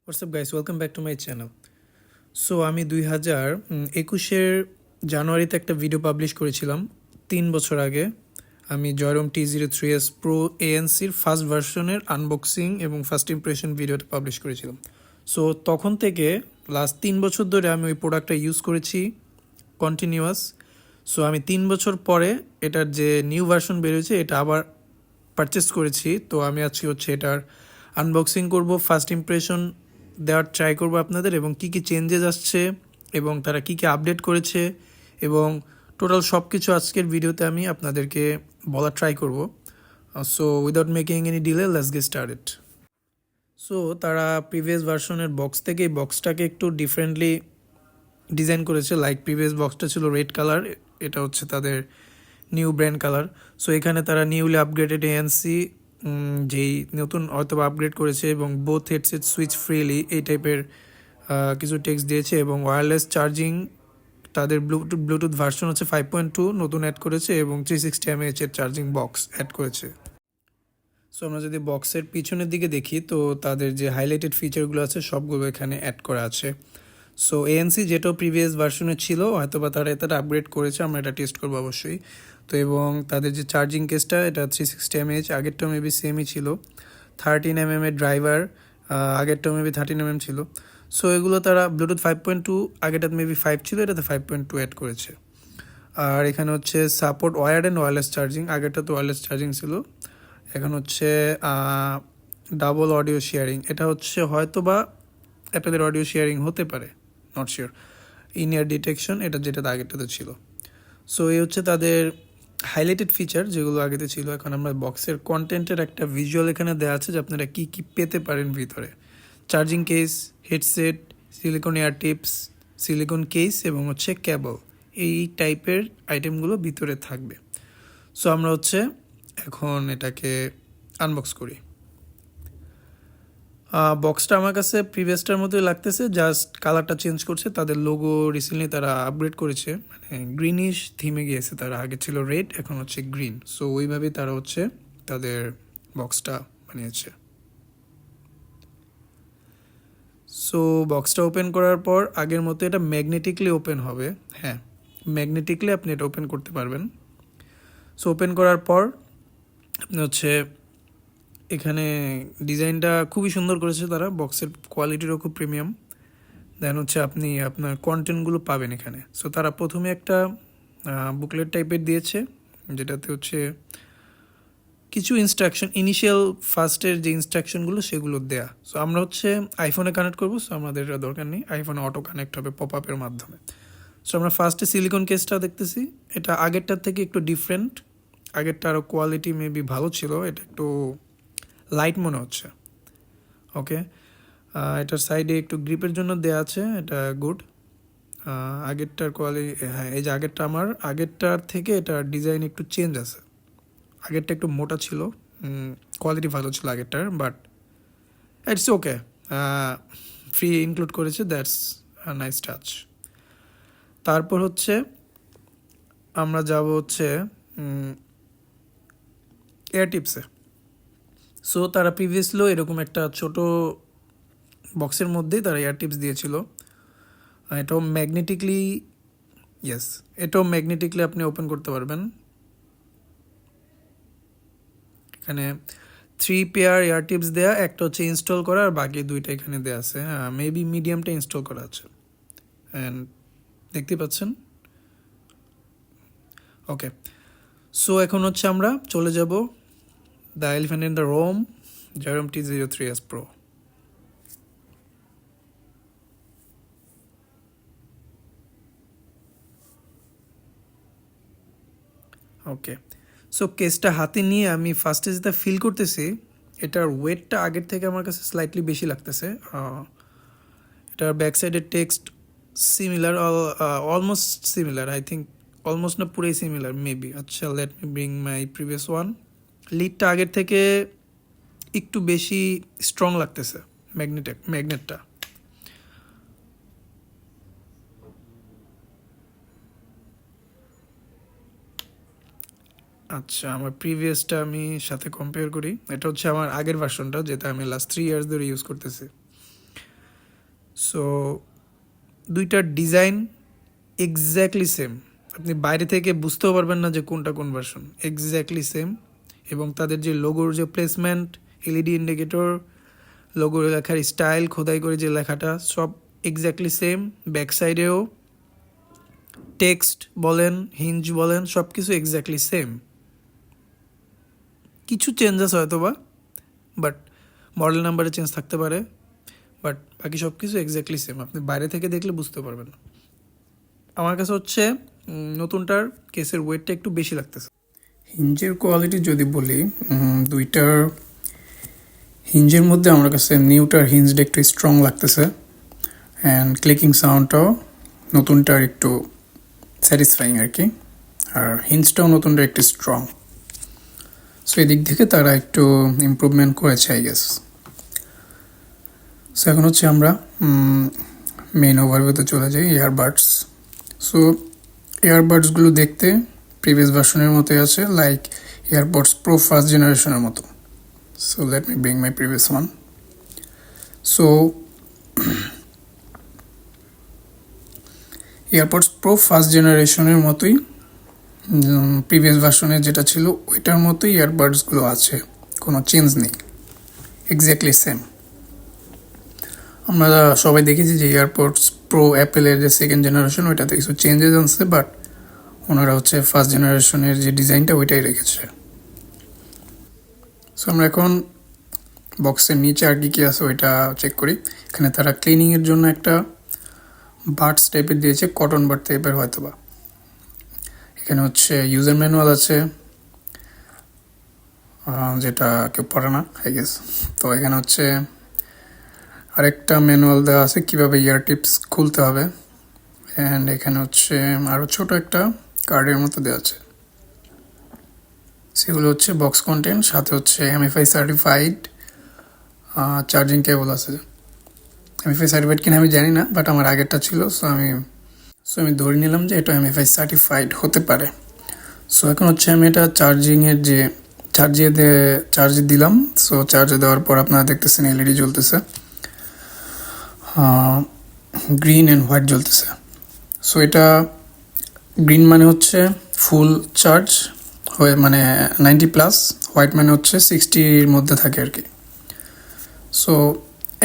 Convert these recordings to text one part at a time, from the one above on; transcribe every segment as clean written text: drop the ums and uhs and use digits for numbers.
What's up guys, welcome back to my channel. So আমি 2021-এর জানুয়ারিতে একটা ভিডিও পাবলিশ করেছিলাম 3 বছর আগে। আমি Joyroom T03s Pro ANC-র ফার্স্ট ভার্সনের আনবক্সিং এবং ফার্স্ট ইমপ্রেশন ভিডিওটা পাবলিশ করেছিলাম। সো তখন থেকে লাস্ট 3 বছর ধরে আমি ওই প্রোডাক্টটা ইউজ করেছি কন্টিনিউয়াস। সো আমি 3 বছর পরে এটার যে নিউ ভার্সন বেরিয়েছে এটা আবার পারচেস করেছি। তো আমি আজকে এটার আনবক্সিং করব, ফার্স্ট ইমপ্রেশন দেওয়ার ট্রাই করবো আপনাদের, এবং কী কী চেঞ্জেস আসছে এবং তারা কী কী আপডেট করেছে এবং টোটাল সব কিছু আজকের ভিডিওতে আমি আপনাদেরকে বলার ট্রাই করব। So without making any delay, let's get started. So তারা প্রিভিয়াস ভার্সনের বক্স থেকে এই বক্সটাকে একটু ডিফারেন্টলি ডিজাইন করেছে। লাইক প্রিভিয়াস বক্সটা ছিল রেড কালার, এটা হচ্ছে তাদের নিউ ব্র্যান্ড কালার। সো এখানে তারা নিউলি আপগ্রেডেড ANC যেই নতুন হয়তো আপগ্রেড করেছে এবং বোথ হেডসেট সুইচ ফ্রিলি এই টাইপের কিছু টেক্সট দিয়েছে, এবং ওয়্যারলেস চার্জিং তাদের ব্লুটুথ ভার্সন হচ্ছে 5.2 নতুন অ্যাড করেছে, এবং 360 mAh এর চার্জিং বক্স অ্যাড করেছে। সো আমরা যদি বক্সের পিছনের দিকে দেখি তো তাদের যে হাইলাইটেড ফিচারগুলো আছে সবগুলো এখানে অ্যাড করা আছে। সো ANC যেটাও প্রিভিয়াস ভার্সনে ছিল হয়তো বা তারা এটা আপগ্রেড করেছে, আমরা এটা টেস্ট করবো অবশ্যই। তো এবং তাদের যে চার্জিং কেসটা এটা 360 mAh, আগেরটা মেবি সেমই ছিল। 13 mm এর ড্রাইভার, আগেরটাও মেবি 13 mm ছিল। সো এগুলো তারা ব্লুটুথ 5.2, আগেরটাতে মেবি 5 ছিল, এটাতে 5.2 অ্যাড করেছে। আর এখানে হচ্ছে support wired and wireless charging, আগেরটা তো ওয়্যারলেস চার্জিং ছিল। এখন হচ্ছে ডাবল অডিও শেয়ারিং, এটা হচ্ছে হয়তো বা অ্যাপেলের অডিও শেয়ারিং হতে পারে, not sure. In year detection, এটা যেটা আগেরটাতে ছিল। সো এই হচ্ছে তাদের হাইলাইটেড ফিচার যেগুলো আগেতে ছিল। এখন আমরা বক্সের কন্টেন্টের একটা ভিজুয়াল এখানে দেওয়া আছে যে আপনারা কী কী পেতে পারেন ভিতরে। Charging case, headset, silicone ear tips, silicone case এবং হচ্ছে কেবল, এই টাইপের আইটেমগুলো ভিতরে থাকবে। সো আমরা এখন এটাকে আনবক্স করি। বক্সটা আমার কাছে প্রিভিয়াসটার মতোই লাগতেছে, জাস্ট কালারটা চেঞ্জ করছে। তাদের লোগো রিসেন্টলি তারা আপগ্রেড করেছে, মানে গ্রিনিশ থিমে গিয়েছে তারা, আগে ছিল রেড এখন হচ্ছে গ্রিন। সো ওইভাবেই তারা তাদের বক্সটা বানিয়েছে। সো বক্সটা ওপেন করার পর আগের মতো এটা ম্যাগনেটিকলি ওপেন হবে। হ্যাঁ, ম্যাগনেটিকলি আপনি এটা ওপেন করতে পারবেন। সো ওপেন করার পর আপনি এখানে ডিজাইনটা খুবই সুন্দর করেছে তারা, বক্সের কোয়ালিটিরও খুব প্রিমিয়াম। দেন আপনি আপনার কন্টেন্টগুলো পাবেন এখানে। সো তারা প্রথমে একটা বুকলেট টাইপের দিয়েছে যেটাতে কিছু ইনস্ট্রাকশন, ইনিশিয়াল ফার্স্টের যে ইনস্ট্রাকশনগুলো সেগুলো দেয়া। সো আমরা আইফোনে কানেক্ট করবো, সো আমাদের এটা দরকার নেই, আইফোনে অটো কানেক্ট হবে পপ আপের মাধ্যমে। সো আমরা ফার্স্টে সিলিকন কেসটা দেখতেছি, এটা আগেরটার থেকে একটু ডিফারেন্ট। আগেরটা আরও কোয়ালিটি মেবি ভালো ছিল, এটা একটু লাইট মনে হচ্ছে। ওকে, এটার সাইডে একটু গ্রিপের জন্য দেওয়া আছে, এটা গুড। আগেরটার কোয়ালিটি, হ্যাঁ এই যে আগেরটার থেকে এটার ডিজাইন একটু চেঞ্জ আছে। আগেরটা একটু মোটা ছিল, কোয়ালিটি ভালো ছিল আগেরটার, but it's okay. Free include করেছে, দ্যাটস নাইস টাচ। তারপর আমরা যাব এয়ার টিপসে। সো তারা প্রিভিয়াসলি এরকম একটা ছোট বক্সের মধ্যেই তারা এয়ার টিপস দিয়েছিল। এটাও ম্যাগনেটিকলি আপনি ওপেন করতে পারবেন। এখানে 3 পেয়ার এয়ার টিপস দেয়া, একটা ইনস্টল করা আর বাকি 2টা এখানে দেওয়া আছে। মেবি মিডিয়ামটা ইনস্টল করা আছে, অ্যান্ড দেখতে পাচ্ছেন। ওকে, সো এখন আমরা চলে যাব the elephant in the room, Joyroom T03s Pro। Okay, so কেসটা হাতে নিয়ে আমি ফার্স্টে যেটা ফিল করতেছি, এটার ওয়েটটা আগের থেকে আমার কাছে স্লাইটলি বেশি লাগতেছে। এটার ব্যাক সাইডের text similar, almost similar, I think almost না পুরাই সিমিলার মেবি। আচ্ছা, let me bring my previous one. লিডটা আগের থেকে একটু বেশি স্ট্রং লাগতেছে, ম্যাগনেটটা। আচ্ছা, আমার প্রিভিয়াসটা আমি সাথে কম্পেয়ার করি। এটা আমার আগের ভার্সনটা, যেটা আমি লাস্ট 3 ইয়ার্স ধরে ইউজ করতেছি। সো দুইটার ডিজাইন এক্স্যাক্টলি সেম, আপনি বাইরে থেকে বুঝতেও পারবেন না যে কোনটা কোন ভার্সন, এক্স্যাক্টলি সেম। এবং তাদের যে লোগোর যে প্লেসমেন্ট, এলইডি ইন্ডিকেটর, লোগোর লেখার স্টাইল, খোদাই করে যে লেখাটা, সব এক্স্যাক্টলি সেম। ব্যাক সাইডেও টেক্সট বলেন, হিঞ্জ বলেন, সব কিছু এক্স্যাক্টলি সেম। কিছু চেঞ্জেস হয়তো বা, বাট মডেল নাম্বারে চেঞ্জ থাকতে পারে, বাট বাকি সব কিছু এক্স্যাক্টলি সেম, আপনি বাইরে থেকে দেখলে বুঝতে পারবেন না। আমার কাছে হচ্ছে নতুনটার কেসের ওয়েটটা একটু বেশি লাগতেছে। হিঞ্জের কোয়ালিটি যদি বলি, দুইটার হিঞ্জের মধ্যে আমার কাছে নিউটার হিঞ্জটা একটু স্ট্রং লাগতেছে, অ্যান্ড ক্লিকিং সাউন্ডটাও নতুনটার একটু স্যাটিসফাইং আর কি, আর হিঞ্জটাও নতুনটা একটু স্ট্রং। সো এই দিক থেকে তারা একটু ইমপ্রুভমেন্ট করেছে আই গেস। সো এখন হচ্ছে আমরা মেইন ওভারভিউতে চলে যাই, ইয়ারবাডস। সো ইয়ারবাডসগুলো দেখতে প্রিভিয়াস ভার্সনের মতোই আছে, লাইক এয়ারপডস প্রো ফার্স্ট জেনারেশনের মতো। So late me bring my previous one. So AirPods pro first জেনারেশনের মতোই প্রিভিয়াস ভার্সনে যেটা ছিল ওইটার মতোই ইয়ারবাডসগুলো আছে, কোনো চেঞ্জ নেই, এক্স্যাক্টলি সেম। আমরা সবাই দেখেছি যে এয়ারপডস প্রো অ্যাপেলের যে সেকেন্ড জেনারেশন ওইটাতে কিছু চেঞ্জেস আনছে, বাট ওনারা হচ্ছে ফার্স্ট জেনারেশনের যে ডিজাইনটা ওইটাই রেখেছে। সো আমরা এখন বক্সের নিচে আর কি আছে ওইটা চেক করি। এখানে তারা ক্লিনিংয়ের জন্য একটা বাডস টাইপের দিয়েছে, কটন বাড টাইপের হয়তো বা। এখানে হচ্ছে ইউজার ম্যানুয়াল আছে, যেটা কেউ পড়ে না আই গেস। তো এখানে হচ্ছে আরেকটা ম্যানুয়াল দেওয়া আছে কীভাবে ইয়ার টিপস খুলতে হবে, অ্যান্ড এখানে হচ্ছে আরও ছোট একটা কার্ডের মতো দেওয়া আছে। সেগুলো হচ্ছে বক্স কন্টেন্ট, সাথে হচ্ছে 𝗵𝗲 সার্টিফাইড চার্জিং কেবল আছে। 𝗵𝗲 সার্টিফাইড কিনা আমি জানি না, বাট আমার আগেরটা ছিল, সো আমি ধরে নিলাম যে এটা 𝗵𝗲 সার্টিফাইড হতে পারে। সো এখন হচ্ছে আমি এটা চার্জিংয়ের যে চার্জে দিলাম। সো চার্জে দেওয়ার পর আপনারা দেখতেছেন এলইডি জ্বলতেছে, গ্রিন অ্যান্ড হোয়াইট জ্বলতেছে। সো এটা গ্রিন মানে হচ্ছে ফুল চার্জ হয়ে, মানে 90+, হোয়াইট মানে হচ্ছে 60-র মধ্যে থাকে আর কি। সো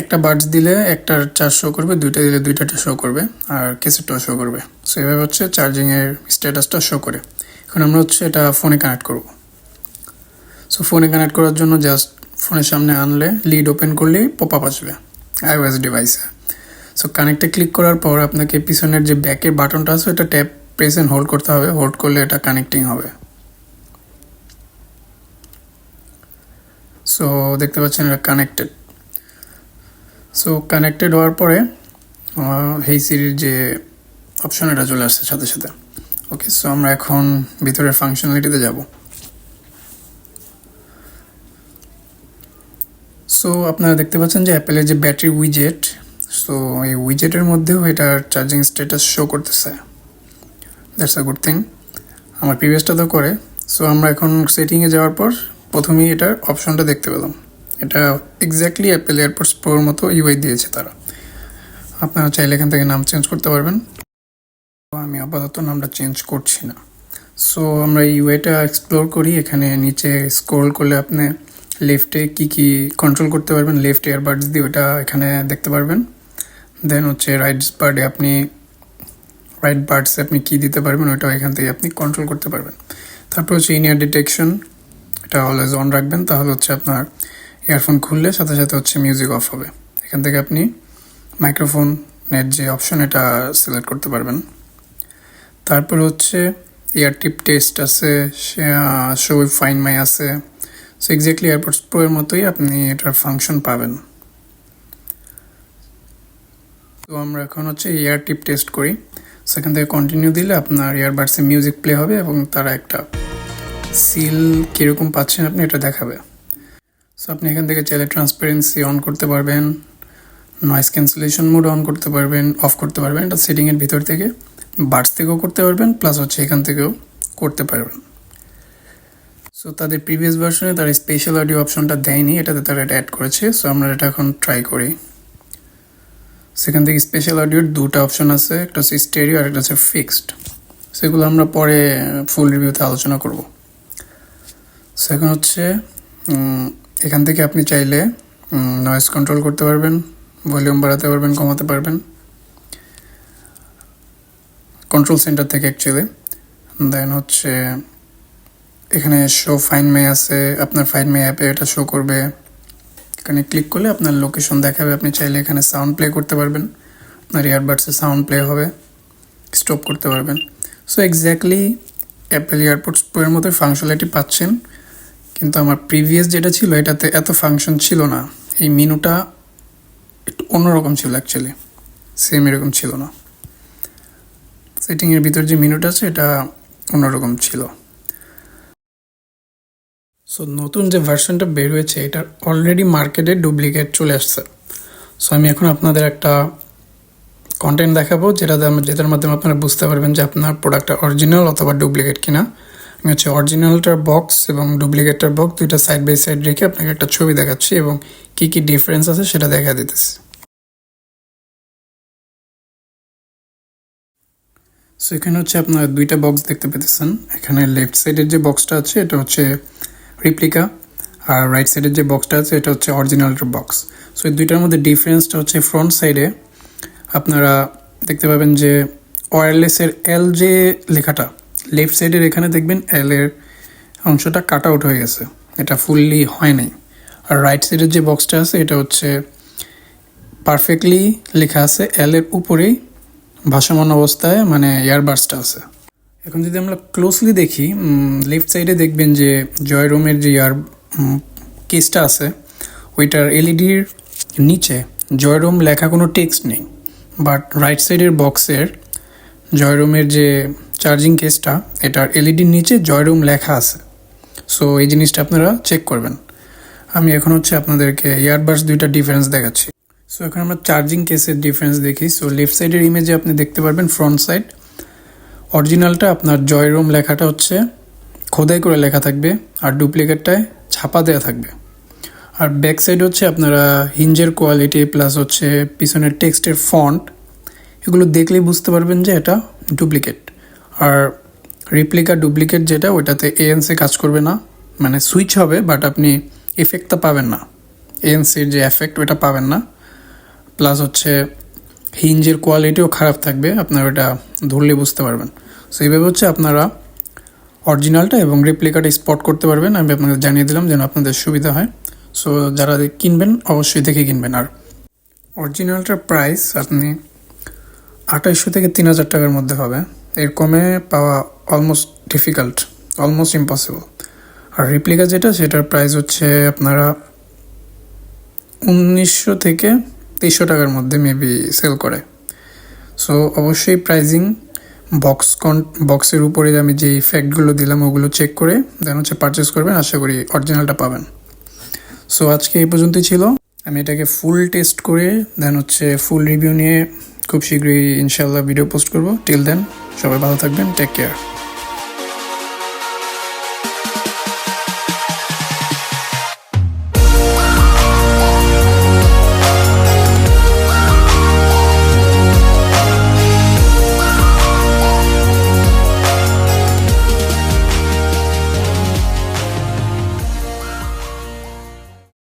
একটা বাডস দিলে একটার চার্জ শো করবে, দুইটা দিলে দুইটাটা শো করবে, আর ক্যাসেটটাও শো করবে। সো এভাবে হচ্ছে চার্জিংয়ের স্ট্যাটাসটা শো করে। এখন আমরা হচ্ছে এটা ফোনে কানেক্ট করব। সো ফোনে কানেক্ট করার জন্য জাস্ট ফোনের সামনে আনলে, লিড ওপেন করলেই পপ আপ আসবে iOS ডিভাইসে। সো কানেক্টে ক্লিক করার পর আপনাকে পিছনের যে ব্যাকের বাটনটা আছে এটা ট্যাপ, প্রেস অ্যান্ড হোল্ড করতে হবে, হোল্ড করলে এটা কানেক্টিং হবে। সো দেখতে পাচ্ছেন এটা কানেক্টেড। সো কানেক্টেড হওয়ার পরে 𝗪𝗁 যে অপশন এটা চলে আসছে সাথে সাথে। ওকে, সো আমরা এখন ভিতরের ফাংশনালিটিতে যাব। সো আপনারা দেখতে পাচ্ছেন যে অ্যাপেলের যে ব্যাটারি উইজেট, সো এই উইজেটের মধ্যেও এটার চার্জিং স্ট্যাটাস শো করতেছে। দ্যাটস আ গুড থিং, আমার প্রিভিয়াসটা তো করে। সো আমরা এখন সেটিংয়ে যাওয়ার পর প্রথমেই এটার অপশনটা দেখতে পেলাম। এটা এক্স্যাক্টলি অ্যাপেল এয়ারপডস প্রোর মতো ইউআই দিয়েছে তারা। আপনারা চাইলে এখান থেকে নাম চেঞ্জ করতে পারবেন, আমি আপাতত নামটা চেঞ্জ করছি না। সো আমরা ইউআইটা এক্সপ্লোর করি। এখানে নিচে স্ক্রল করলে আপনি লেফটে কি কন্ট্রোল করতে পারবেন, লেফট এয়ারবাডস দিয়ে ওটা এখানে দেখতে পারবেন। দেন হচ্ছে রাইট বাডসে আপনি কি দিতে পারবেন ওইটাও এখান থেকে আপনি কন্ট্রোল করতে পারবেন। তারপর হচ্ছে ইন ইয়ার ডিটেকশন, এটা অলওয়েজ অন রাখবেন, তাহলে হচ্ছে আপনার ইয়ারফোন খুললে সাথে সাথে হচ্ছে মিউজিক অফ হবে। এখান থেকে আপনি মাইক্রোফোনের যে অপশন এটা সিলেক্ট করতে পারবেন। তারপর হচ্ছে ইয়ার টিপ টেস্ট আছে, Findmy আছে। সো এক্স্যাক্টলি এয়ারপডস প্রো এর মতোই আপনি এটার ফাংশন পাবেন। তো আমরা এখন হচ্ছে ইয়ার টিপ টেস্ট করি। সেখান থেকে কন্টিনিউ দিলে আপনার ইয়ারবাডসে মিউজিক প্লে হবে এবং তারা একটা সিল কীরকম পাচ্ছেন আপনি এটা দেখাবে। সো আপনি এখান থেকে চাইলে ট্রান্সপারেন্সি অন করতে পারবেন, নয়েজ ক্যান্সেলেশন মোড অন করতে পারবেন, অফ করতে পারবেন। এটা সেটিংয়ের ভিতর থেকে বাডস থেকেও করতে পারবেন, প্লাস হচ্ছে এখান থেকেও করতে পারবেন। সো তাদের প্রিভিয়াস ভার্সনে তারা স্পেশাল অডিও অপশনটা দেয়নি, এটাতে তারা এটা অ্যাড করেছে। সো আমরা এটা এখন ট্রাই করি। সেখান থেকে স্পেশাল অডিওর দুটো অপশন আছে, একটা হচ্ছে স্টেরিও আর একটা হচ্ছে ফিক্সড। সেগুলো আমরা পরে ফুল রিভিউতে আলোচনা করব। সেখানে হচ্ছে এখান থেকে আপনি চাইলে নয়েজ কন্ট্রোল করতে পারবেন, ভলিউম বাড়াতে পারবেন, কমাতে পারবেন, কন্ট্রোল সেন্টার থেকে অ্যাকচুয়ালি। দেন হচ্ছে এখানে শো ফাইন্ডমি আছে, আপনার ফাইন্ডমি অ্যাপে এটা শো করবে। এখানে ক্লিক করলে আপনার লোকেশন দেখাবে, আপনি চাইলে এখানে সাউন্ড প্লে করতে পারবেন, আপনার ইয়ারবাডসে সাউন্ড প্লে হবে, স্টপ করতে পারবেন। সো এক্স্যাক্টলি অ্যাপেল এয়ারপোর্টস প্রোর মতো ফাংশনালিটি পাচ্ছেন, কিন্তু আমার প্রিভিয়াস যেটা ছিল এটাতে এত ফাংশন ছিল না। এই মেনুটা একটু অন্যরকম ছিল অ্যাকচুয়ালি, সেম এরকম ছিল না। সেটিংয়ের ভিতর যে মেনুটা আছে এটা অন্যরকম ছিল। সো নতুন যে ভার্সনটা বের হয়েছে এটার অলরেডি মার্কেটে ডুপ্লিকেট চলে আসছে। সো আমি এখন আপনাদের একটা কন্টেন্ট দেখাবো যেটার মাধ্যমে আপনারা বুঝতে পারবেন যে আপনার প্রোডাক্টটা অরিজিনাল অথবা ডুপ্লিকেট কিনা। আমি হচ্ছে অরিজিনালটার বক্স এবং ডুপ্লিকেটটার বক্স দুইটা সাইড বাই সাইড রেখে আপনাকে একটা ছবি দেখাচ্ছি এবং কী কী ডিফারেন্স আছে সেটা দেখা দিতেছি। সো এখানে হচ্ছে আপনারা দুইটা বক্স দেখতে পেতেছেন। এখানে লেফট সাইডের যে বক্সটা আছে এটা হচ্ছে রেপ্লিকা, আর রাইট সাইডের যে বক্সটা আছে এটা হচ্ছে অরিজিনালটার বক্স। সো এই দুইটার মধ্যে ডিফারেন্সটা হচ্ছে ফ্রন্ট সাইডে আপনারা দেখতে পাবেন যে ওয়্যারলেসের এল যে লেখাটা লেফট সাইডের এখানে দেখবেন এল এর অংশটা কাট আউট হয়ে গেছে, এটা ফুললি হয় নাই। আর রাইট সাইডের যে বক্সটা আছে এটা হচ্ছে পারফেক্টলি লেখা আছে, এল এর উপরেই ভাসমান অবস্থায় মানে ইয়ারবাডসটা আছে। এখন যদি আমরা ক্লোজলি দেখি লেফট সাইডে দেখবেন যে জয়রুমের যে কেসটা আছে ওইটার এলইডির নিচে জয়রুম লেখা কোনো টেক্সট নেই, বাট রাইট সাইডের বক্সের জয়রুমের যে চার্জিং কেসটা এটার এলইডির নিচে জয়রুম লেখা আছে। সো এই জিনিসটা আপনারা চেক করবেন। আমি এখন হচ্ছে আপনাদেরকে ইয়ারবাডস দুইটা ডিফারেন্স দেখাচ্ছি। সো এখন আমরা চার্জিং কেসের ডিফারেন্স দেখি। সো লেফট সাইডের ইমেজে আপনি দেখতে পারবেন ফ্রন্ট সাইড অরিজিনালটা আপনার জয়রুম লেখাটা হচ্ছে খোদাই করে লেখা থাকবে, আর ডুপ্লিকেটটায় ছাপা দেওয়া থাকবে। আর ব্যাক সাইড হচ্ছে আপনারা হিঞ্জের কোয়ালিটি প্লাস হচ্ছে পিছনের টেক্সটের ফন্ট এগুলো দেখলেই বুঝতে পারবেন যে এটা ডুপ্লিকেট। আর রেপ্লিকা ডুপ্লিকেট যেটা ওইটাতে এএনসি কাজ করবে না, মানে সুইচ হবে বাট আপনি এফেক্টটা পাবেন না, এএনসির যে এফেক্ট ওইটা পাবেন না। প্লাস হচ্ছে হিঞ্জের কোয়ালিটিও খারাপ থাকবে, আপনারা ওটা ধরলে বুঝতে পারবেন। সো এইভাবে হচ্ছে আপনারা অরিজিনালটা এবং রেপ্লিকাটা স্পট করতে পারবেন। আমি আপনাদের জানিয়ে দিলাম যেন আপনাদের সুবিধা হয়। সো যারা কিনবেন অবশ্যই দেখে কিনবেন। আর অরিজিনালটার প্রাইস আপনি 2800 থেকে 3000 টাকার মধ্যে হবে, এর কমে পাওয়া অলমোস্ট ডিফিকাল্ট, অলমোস্ট ইম্পসিবল। আর রেপ্লিকা যেটা সেটার প্রাইস হচ্ছে আপনারা 1900 থেকে 2300 টাকার মধ্যে মেবি সেল করে। সো অবশ্যই প্রাইজিং বক্সের উপরে আমি যে ইফেক্টগুলো দিলাম ওগুলো চেক করে দেন হচ্ছে পারচেস করবেন, আশা করি অরিজিনালটা পাবেন। সো আজকে এই পর্যন্তই ছিল। আমি এটাকে ফুল টেস্ট করে দেন হচ্ছে ফুল রিভিউ নিয়ে খুব শীঘ্রই ইনশাল্লাহ ভিডিও পোস্ট করব। টিল দেন সবাই ভালো থাকবেন, টেক কেয়ার।